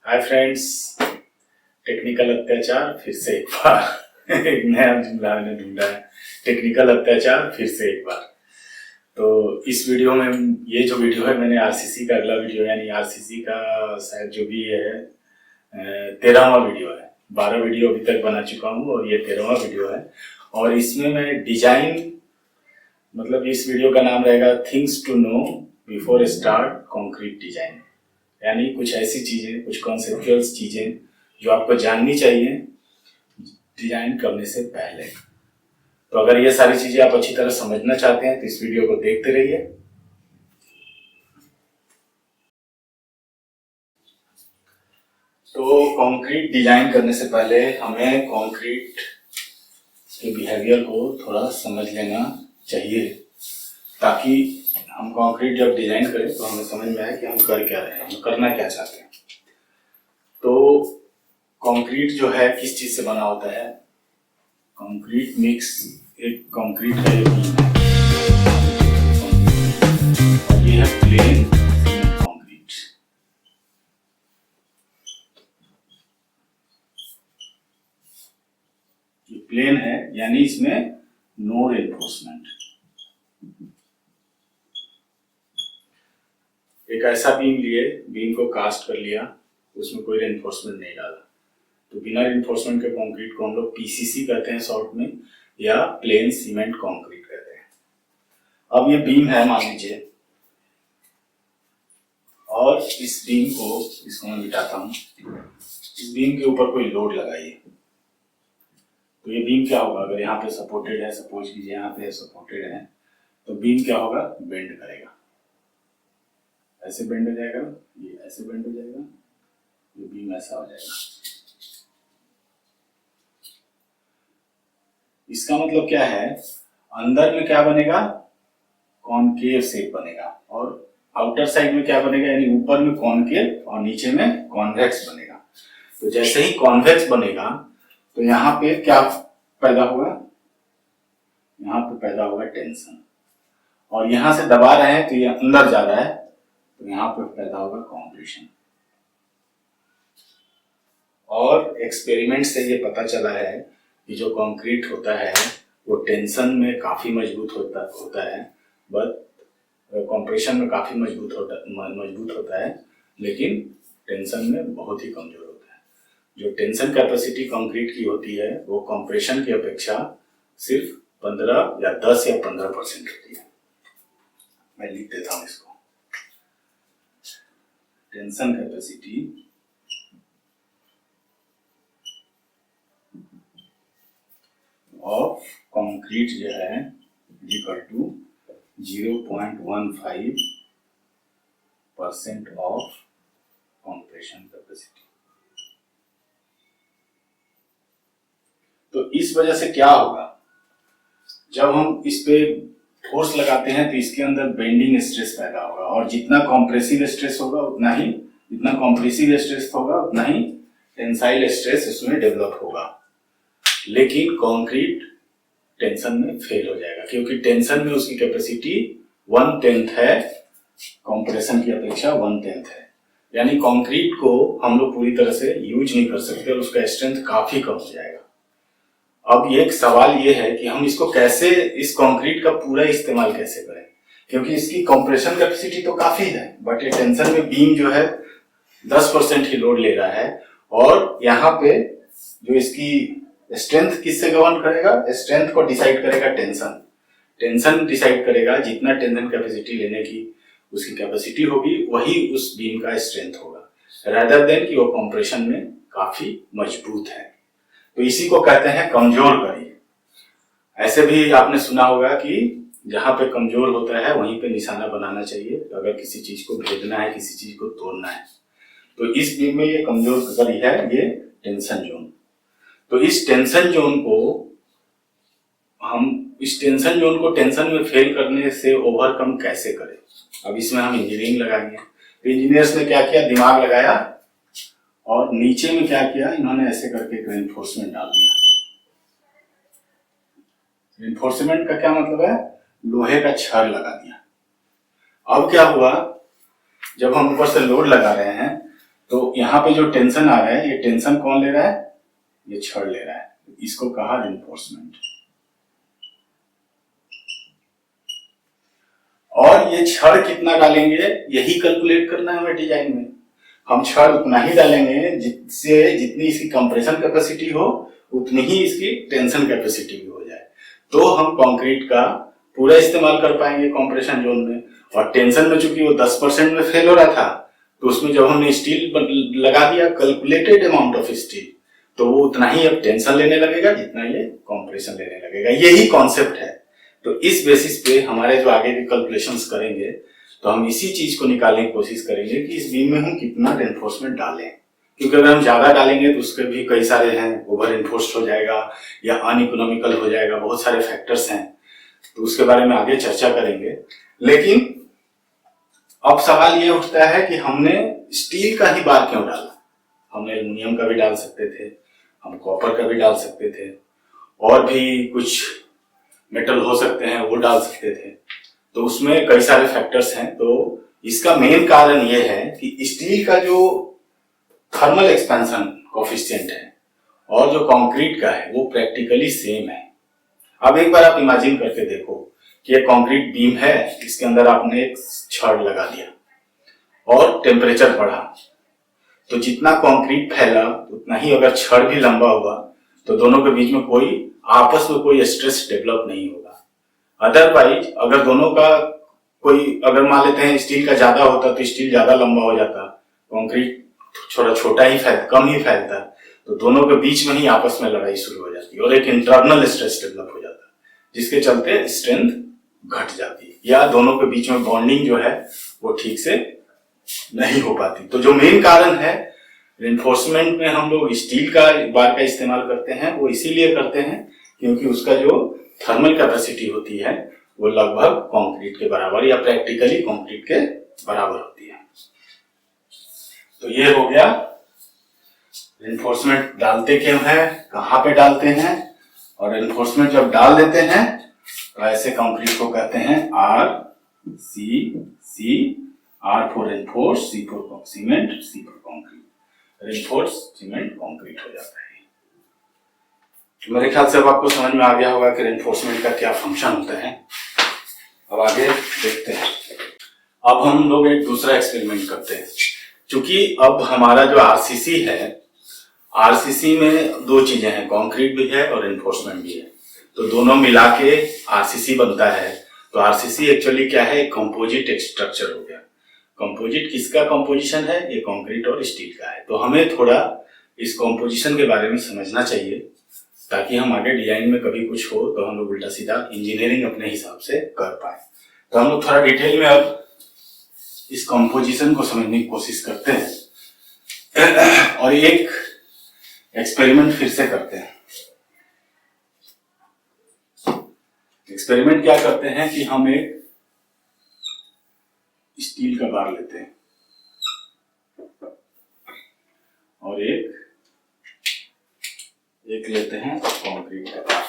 Hi friends, technical अत्याचार फिर से एक बार एक नया जुमला मैंने ढूंढा है। टेक्निकल अत्याचार फिर से एक बार। तो इस वीडियो में ये जो वीडियो है, मैंने आरसीसी का अगला वीडियो यानी आरसीसी का शायद जो भी है 13वां वीडियो है। 12 वीडियो अभी तक बना चुका हूँ और ये 13वां वीडियो है। और इसमें मैं डिजाइन, मतलब इस वीडियो का नाम रहेगा things to know before start concrete design, यानी कुछ ऐसी चीजें, कुछ कॉन्सेप्चुअल चीजें जो आपको जाननी चाहिए डिजाइन करने से पहले। तो अगर ये सारी चीजें आप अच्छी तरह समझना चाहते हैं तो इस वीडियो को देखते रहिए। तो कंक्रीट डिजाइन करने से पहले हमें कंक्रीट के बिहेवियर को थोड़ा समझ लेना चाहिए, ताकि हम कंक्रीट जब डिजाइन करें तो हमें समझ में आए कि हम कर क्या रहे हैं, हम करना क्या चाहते हैं। तो कंक्रीट जो है किस चीज से बना होता है? कंक्रीट मिक्स एक कंक्रीट का एक बीम है और ये है प्लेन कंक्रीट। ये प्लेन है यानी इसमें नो रेनफोर्समेंट। एक ऐसा बीम लिए, बीम को कास्ट कर लिया, उसमें कोई रेनफोर्समेंट नहीं डाला, तो बिना रेनफोर्समेंट के कंक्रीट को हम लोग पीसीसी कहते हैं शॉर्ट में, या प्लेन सीमेंट कंक्रीट कहते हैं। अब ये बीम है मान लीजिए, और इस बीम को, इसको मैं मिटाता हूं, इस बीम के ऊपर कोई लोड लगाइए तो ये बीम क्या होगा? अगर यहाँ पे सपोर्टेड है, सपोज कीजिए यहाँ पे सपोर्टेड है, तो बीम क्या होगा? बेंड करेगा, ऐसे बेंड हो जाएगा, ये ऐसे बेंड हो जाएगा, ये बीम ऐसा हो जाएगा। इसका मतलब क्या है? अंदर में क्या बनेगा? कॉनकेव शेप बनेगा, और आउटर साइड में क्या बनेगा? यानी ऊपर में कॉनकेव और नीचे में कॉन्वेक्स बनेगा। तो जैसे ही कॉन्वेक्स बनेगा तो यहाँ पे क्या पैदा होगा? यहाँ पे पैदा होगा टेंशन, और यहां से दबा रहे हैं तो ये अंदर जा रहा है, तो यहाँ पे पैदा होगा कॉम्प्रेशन। और एक्सपेरिमेंट से ये पता चला है कि जो कंक्रीट होता है वो टेंशन में काफी मजबूत होता है, बट कंप्रेशन में काफी मजबूत होता है, लेकिन टेंशन में बहुत ही कमजोर होता है। जो टेंशन कैपेसिटी कंक्रीट की होती है वो कंप्रेशन की अपेक्षा सिर्फ 15 या 10 या 15% होती है। मैं लिख देता हूं इसको। टेंशन कैपेसिटी ऑफ कंक्रीट जो है equal to 0.15% of compression capacity. तो इस वजह से क्या होगा? जब हम इस पे फोर्स लगाते हैं तो इसके अंदर बेंडिंग स्ट्रेस पैदा होगा, और जितना कंप्रेसिव स्ट्रेस होगा उतना ही टेंसाइल स्ट्रेस इसमें डेवलप होगा। लेकिन कंक्रीट टेंशन में फेल हो जाएगा, क्योंकि टेंशन में उसकी कैपेसिटी 1/10 है, कंप्रेशन की अपेक्षा 1/10 है। यानी कंक्रीट को हम लोग पूरी तरह से यूज नहीं कर सकते और उसका स्ट्रेंथ काफी कम हो जाएगा। अब ये एक सवाल ये है कि हम इसको कैसे, इस कंक्रीट का पूरा इस्तेमाल कैसे करें, क्योंकि इसकी कंप्रेशन कैपेसिटी तो काफी है, बट ये टेंशन में बीम जो है 10% ही लोड ले रहा है, और यहाँ पे जो इसकी स्ट्रेंथ किससे गवर्न करेगा? स्ट्रेंथ को डिसाइड करेगा टेंशन डिसाइड करेगा। जितना टेंशन कैपेसिटी लेने की उसकी कैपेसिटी होगी वही उस बीम का स्ट्रेंथ होगा, रादर देन कि वो कंप्रेशन में काफी मजबूत है। तो इसी को कहते हैं कमजोर कड़ी। ऐसे भी आपने सुना होगा कि जहां पे कमजोर होता है वहीं पे निशाना बनाना चाहिए, अगर किसी चीज को भेदना है, किसी चीज को तोड़ना है। तो इस बीम में ये कमजोर कड़ी है, ये टेंशन जोन। तो इस टेंशन जोन को टेंशन में फेल करने से ओवरकम कैसे करें? अब इसमें हम इंजीनियरिंग लगाएंगे। तो इंजीनियर्स ने क्या किया? दिमाग लगाया, और नीचे में क्या किया? इन्होंने ऐसे करके एक रेनफोर्समेंट डाल दिया। रेनफोर्समेंट का क्या मतलब है? लोहे का छड़ लगा दिया। अब क्या हुआ? जब हम ऊपर से लोड लगा रहे हैं तो यहाँ पे जो टेंशन आ रहा है, ये टेंशन कौन ले रहा है? ये छड़ ले रहा है, इसको कहा रिइंफोर्समेंट। और ये छड़ कितना डालेंगे यही कैलकुलेट करना है हमें डिजाइन में। हम छड़ उतना ही डालेंगे जिससे जितनी इसकी कंप्रेशन कैपेसिटी हो उतनी ही इसकी टेंशन कैपेसिटी भी हो जाए, तो हम कंक्रीट का पूरा इस्तेमाल कर पाएंगे कंप्रेशन जोन में। और टेंशन में चूंकि वो 10% में फेल हो रहा था, तो उसमें जब हमने स्टील लगा दिया कैलकुलेटेड अमाउंट ऑफ स्टील, तो वो उतना ही अब टेंशन लेने लगेगा जितना ये कंप्रेशन लेने लगेगा। यही कॉन्सेप्ट है। तो इस बेसिस पे हमारे जो आगे के कैलकुलेशंस करेंगे, तो हम इसी चीज को निकालने की कोशिश करेंगे कि इस बीम में हम कितना रेनफोर्समेंट डालें, क्योंकि अगर हम ज्यादा डालेंगे तो उसके भी कई सारे हैं, ओवर एनफोर्स्ड हो जाएगा या अनइकोनॉमिकल हो जाएगा, बहुत सारे फैक्टर्स हैं, तो उसके बारे में आगे चर्चा करेंगे। लेकिन अब सवाल ये उठता है कि हमने स्टील का ही बार क्यों डाला? हमने एल्युमिनियम का भी डाल सकते थे, हम कॉपर का भी डाल सकते थे, और भी कुछ मेटल हो सकते हैं वो डाल सकते थे, तो उसमें कई सारे फैक्टर्स हैं। तो इसका मेन कारण ये है कि स्टील का जो थर्मल एक्सपेंशन कोफिशिएंट है और जो कंक्रीट का है वो प्रैक्टिकली सेम है। अब एक बार आप इमेजिन करके देखो कि ये कंक्रीट बीम है, इसके अंदर आपने एक छड़ लगा दिया और टेम्परेचर बढ़ा, तो जितना कंक्रीट फैला उतना ही अगर छड़ भी लंबा हुआ तो दोनों के बीच में कोई आपस में कोई स्ट्रेस डेवलप नहीं होगा। अदरवाइज अगर दोनों का कोई, अगर मान लेते हैं स्टील का ज्यादा होता तो स्टील ज्यादा लंबा हो जाता, कंक्रीट छोटा ही कम ही फैलता, तो दोनों के बीच में ही आपस में लड़ाई शुरू हो जाती और एक इंटरनल स्ट्रेस डेवलप हो जाता, जिसके चलते स्ट्रेंथ घट जाती या दोनों के बीच में बॉन्डिंग जो है वो ठीक से नहीं हो पाती। तो जो मेन कारण है रेनफोर्समेंट में हम लोग स्टील का बार का इस्तेमाल करते हैं, वो इसीलिए करते हैं क्योंकि उसका जो थर्मल कैपेसिटी होती है वो लगभग कंक्रीट के बराबर या प्रैक्टिकली कंक्रीट के बराबर होती है। तो ये हो गया रेनफोर्समेंट डालते क्यों है, कहां पे डालते हैं, और रेनफोर्समेंट जब डाल देते हैं तो ऐसे कंक्रीट को कहते हैं RCC, R for reinforce, C for cement, C for concrete. Reinforce cement concrete हो जाता है। तो मेरे ख्याल से अब आपको समझ में आ गया होगा कि रेनफोर्समेंट का क्या फंक्शन होता है। अब आगे देखते हैं। अब हम लोग एक दूसरा एक्सपेरिमेंट करते हैं। क्योंकि अब हमारा जो आरसीसी है, आरसीसी में दो चीजें हैं, कंक्रीट भी है और रेनफोर्समेंट भी है, तो दोनों मिला के आरसीसी बनता है। तो आरसीसी एक्चुअली क्या है, कंपोजिट स्ट्रक्चर हो गया। कंपोजिट किसका कंपोजिशन है, ये कंक्रीट और स्टील का है। तो हमें थोड़ा इस कंपोजिशन के बारे में समझना चाहिए ताकि हम आगे डिजाइन में कभी कुछ हो तो हम लोग उल्टा सीधा इंजीनियरिंग अपने हिसाब से कर पाए। तो हम लोग थोड़ा डिटेल में अब इस कंपोजिशन को समझने की कोशिश करते हैं और एक एक्सपेरिमेंट फिर से करते हैं। एक्सपेरिमेंट क्या करते हैं कि हम एक स्टील का बार लेते हैं और एक लेते हैं कंक्रीट का बार,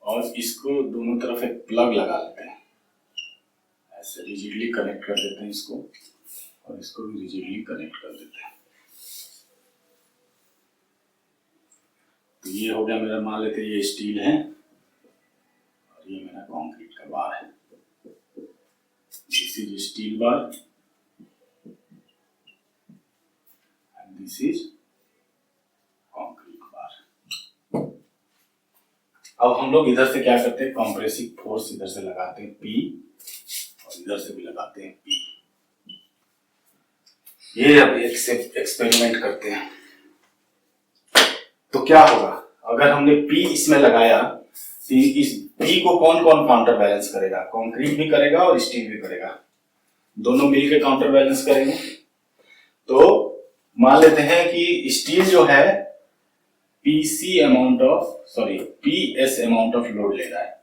और इसको दोनों तरफ एक प्लग लगा लेते हैं, ऐसे रिजिडली कनेक्ट कर देते हैं इसको, और इसको भी रिजिडली कनेक्ट कर देते हैं। तो ये हो गया मेरा, मान लेते हैं ये स्टील है और ये मेरा कंक्रीट का बार है। This is steel bar and this is concrete bar. अब हम लोग इधर से क्या करते हैं, कंप्रेसिव फोर्स इधर से लगाते हैं P और इधर से भी लगाते हैं P। ये अब एक से एक्सपेरिमेंट करते हैं। तो क्या होगा, अगर हमने P इसमें लगाया तो इस P को कौन कौन काउंटर बैलेंस करेगा, कंक्रीट भी करेगा और स्टील भी करेगा, दोनों मिलकर काउंटर बैलेंस करेंगे। तो मान लेते हैं कि स्टील जो है PS अमाउंट ऑफ लोड ले रहा है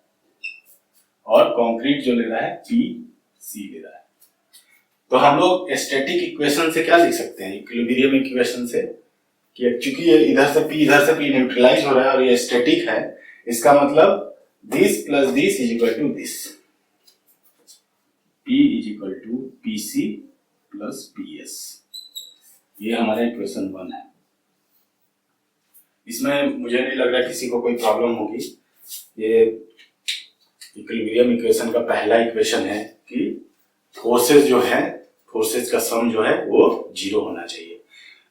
और कंक्रीट जो ले रहा है PC ले रहा है। तो हम लोग स्टैटिक इक्वेशन से क्या लिख सकते हैं, इक्विलिब्रियम इक्वेशन से, कि चूंकि ये इधर से P न्यूट्रलाइज हो रहा है और ये स्टैटिक है, इसका मतलब this plus this is equal to this, P is equal to PC plus PS। ये हमारा इक्वेशन 1 है। इसमें मुझे नहीं लग रहा किसी को कोई प्रॉब्लम होगी। ये इक्विलिब्रियम इक्वेशन का पहला इक्वेशन है कि फोर्सेस जो है, फोर्सेस का सम जो है वो 0 होना चाहिए।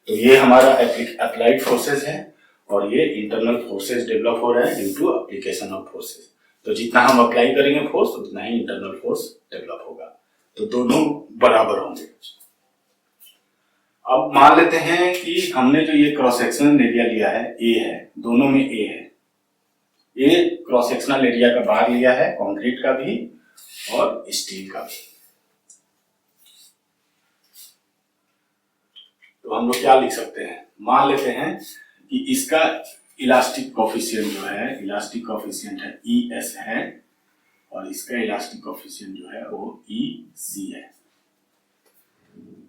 तो ये हमारा अप्लाइड फोर्सेस है और ये इंटरनल फोर्सेस डेवलप हो रहा है due to application of forces. तो जितना हम अप्लाई करेंगे फोर्स उतना ही इंटरनल फोर्स डेवलप होगा, तो दोनों बराबर होंगे। अब मान लेते हैं कि हमने जो ये क्रॉस सेक्शनल एरिया लिया है ए है, दोनों में ए है। ये क्रॉस सेक्शनल एरिया का बार लिया है, कंक्रीट का भी और स्टील का भी। तो हम लोग क्या लिख सकते हैं, मान लेते हैं कि इसका इलास्टिक कोफिशिएंट जो है, इलास्टिक कोफिशिएंट है ES है और इसका इलास्टिक कोफिशिएंट जो है वो EC है।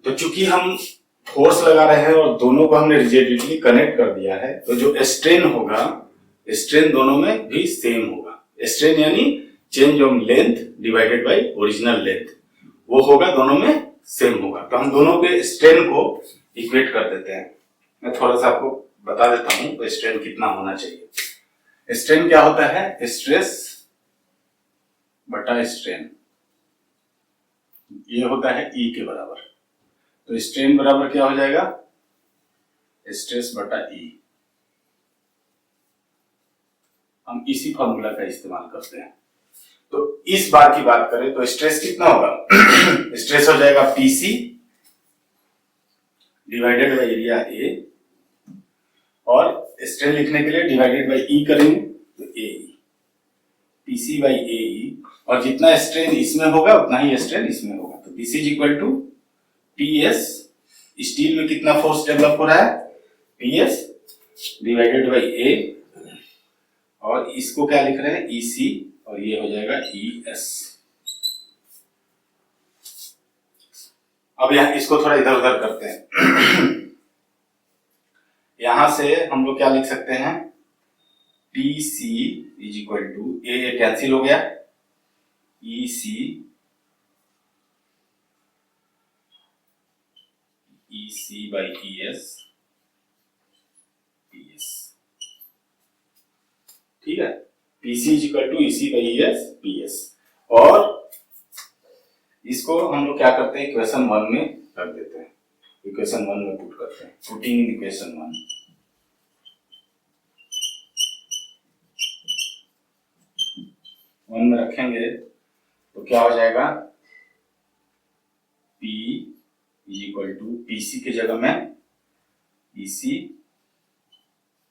तो चूंकि हम फोर्स लगा रहे हैं और दोनों को हमने रिजिडिटी कनेक्ट कर दिया है, तो जो स्ट्रेन होगा, स्ट्रेन दोनों में भी सेम होगा। स्ट्रेन यानी change of length divided by original length, वो होगा, दोनों में सेम होगा। तो हम दोनों के स्ट्रेन को इक्वेट कर देते हैं। मैं थोड़ा सा आपको बता देता हूं तो स्ट्रेन कितना होना चाहिए। स्ट्रेन क्या होता है, स्ट्रेस बटा स्ट्रेन, ये होता है E के बराबर। तो स्ट्रेन बराबर क्या हो जाएगा, स्ट्रेस बटा E। हम इसी फॉर्मूला का इस्तेमाल करते हैं। तो इस बार की बात करें तो स्ट्रेस कितना होगा स्ट्रेस हो जाएगा PC divided by area A, और स्ट्रेन लिखने के लिए डिवाइडेड बाय E करेंगे तो AE, PC बाय AE, और जितना स्ट्रेन इसमें होगा उतना ही स्ट्रेन इसमें होगा। तो PC is equal to PS, steel में कितना फोर्स डेवलप हो रहा है PS डिवाइडेड बाय A, और इसको क्या लिख रहे हैं EC, और ये हो जाएगा ES। अब यहाँ इसको थोड़ा इधर उधर करते हैं। यहां से हम लोग क्या लिख सकते हैं, PC is equal to A cancel हो गया, EC बाई ES PS, ठीक है। PC is equal to EC by ES PS, और इसको हम लोग क्या करते हैं, इक्वेशन 1 में रख देते हैं, इक्वेशन 1 में पुट करते हैं, पुटिंग इन इक्वेशन 1। वन में रखेंगे तो क्या हो जाएगा, P is equal to PC के जगह में EC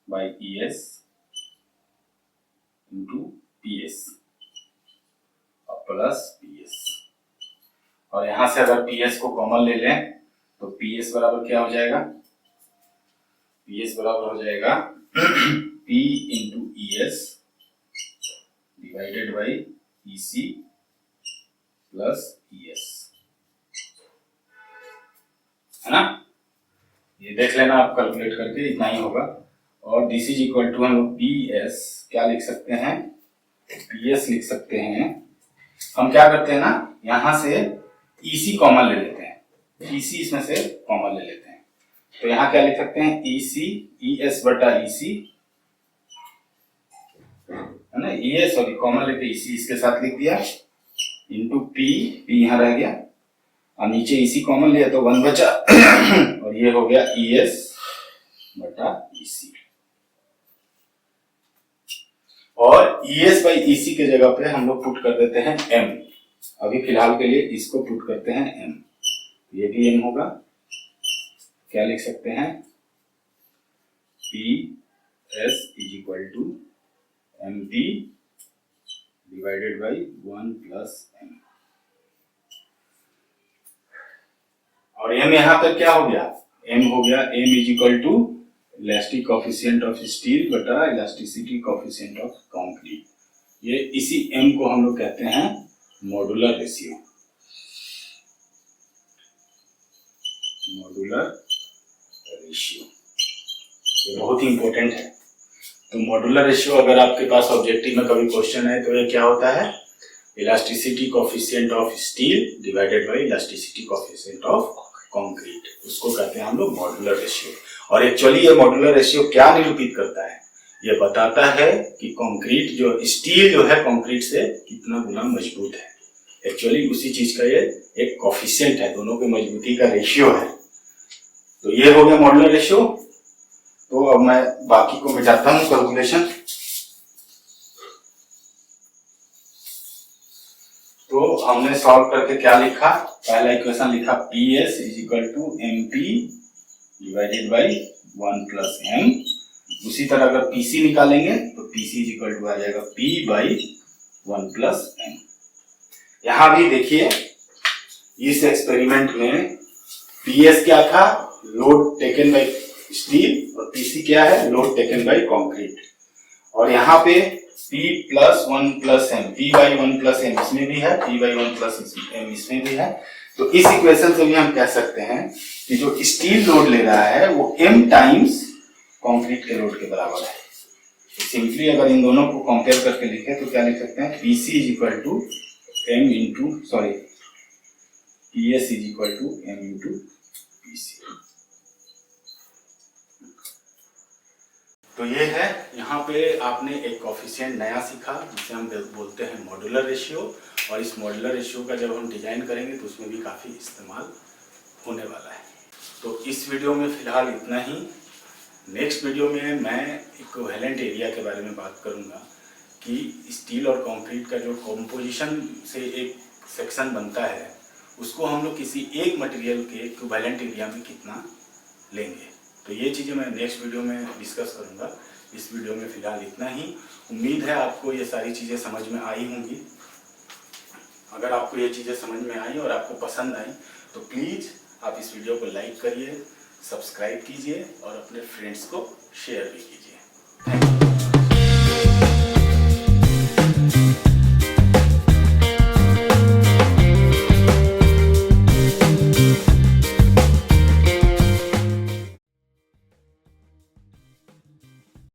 by ES into PS और प्लस PS, और यहां से अगर PS को कॉमन ले लें तो PS बराबर क्या हो जाएगा, PS बराबर हो जाएगा P into ES divided by EC plus ES, है ना। ये देख लेना आप कैलकुलेट करके, इतना ही होगा। और दिस इज इक्वल टू हम PS क्या लिख सकते हैं, PS लिख सकते हैं। हम क्या करते हैं ना, यहां से EC कॉमन ले लेते हैं, EC इसमें से कॉमन ले लेते हैं, तो यहां क्या लिख सकते हैं EC ES बटा EC, है ना, ES और कॉमन लेके EC इसके साथ लिख दिया, इंटू P यहां रह गया, और नीचे EC कॉमन लिया तो 1 बचा, और ये हो गया ES बटा EC, और ES बाई EC के जगह पे हम लोग पुट कर देते हैं M। अभी फिलहाल के लिए इसको पुट करते हैं M, ये भी M होगा। क्या लिख सकते हैं, PS is equal to MP divided by 1 plus M, और M यहाँ पर क्या हो गया, M हो गया, M is equal to elastic coefficient of steel बटा इलास्टिसिटी कोफिशिएंट ऑफ कंक्रीट। ये इसी M को हम लोग कहते हैं मॉड्यूलर रेशियो, मॉड्यूलर रेशियो, ये बहुत ही इंपॉर्टेंट है। तो मॉड्यूलर रेशियो अगर आपके पास ऑब्जेक्टिव में कभी क्वेश्चन है तो ये क्या होता है, elasticity coefficient of steel divided by elasticity coefficient of concrete, उसको कहते हैं हम लोग मॉड्यूलर रेशियो। और एक्चुअली ये मॉड्यूलर रेशियो क्या निरूपित करता है, ये बताता है कि कंक्रीट जो स्टील जो है कंक्रीट से कितना गुना मजबूत है। एक्चुअली उसी चीज का ये एक कोफिशिएंट है, दोनों के मजबूती का रेशियो है। तो ये हो गया मॉड्यूलर रेशियो। तो अब मैं बाकी को मिटाता हूं कैलकुलेशन। तो हमने सॉल्व करके क्या लिखा, पहला इक्वेशन लिखा PS is equal to MP divided by 1 plus M। उसी तरह अगर PC निकालेंगे तो PC इज इक्वल टू आ जाएगा P बाई 1 प्लस M। यहां भी देखिए इस एक्सपेरिमेंट में PS क्या था, लोड टेकन बाई स्टील, और PC क्या है, लोड टेकन बाई कंक्रीट। और यहाँ पे P plus 1 plus M, P by 1 plus M इसमें भी है, P बाई 1 प्लस M इसमें भी है। तो इस इक्वेशन से भी हम कह सकते हैं कि जो स्टील लोड ले रहा है वो M टाइम्स कंक्रीट के लोड के बराबर है। तो सिंपली अगर इन दोनों को कंपेयर करके लिखें तो क्या लिख सकते हैं, PC is equal to M into PS is equal to M into PC। तो ये है, यहाँ पे आपने एक कोफिशिएंट नया सीखा जिसे हम बोलते हैं मॉड्यूलर रेशियो। और इस मॉड्यूलर रेशियो का जब हम डिजाइन करेंगे तो उसमें भी काफ़ी इस्तेमाल होने वाला है। तो इस वीडियो में फिलहाल इतना ही। नेक्स्ट वीडियो में मैं इक्विवेलेंट एरिया के बारे में बात करूँगा कि स्टील और कंक्रीट का जो कॉम्पोजिशन से एक सेक्शन बनता है उसको हम लोग किसी एक मटेरियल के इक्विवेलेंट एरिया में कितना लेंगे। तो ये चीज़ें मैं नेक्स्ट वीडियो में डिस्कस करूँगा। इस वीडियो में फिलहाल इतना ही। उम्मीद है आपको ये सारी चीज़ें समझ में आई होंगी। अगर आपको ये चीज़ें समझ में आई और आपको पसंद आई तो प्लीज़ आप इस वीडियो को लाइक करिए, सब्सक्राइब कीजिए और अपने फ्रेंड्स को शेयर भी कीजिए।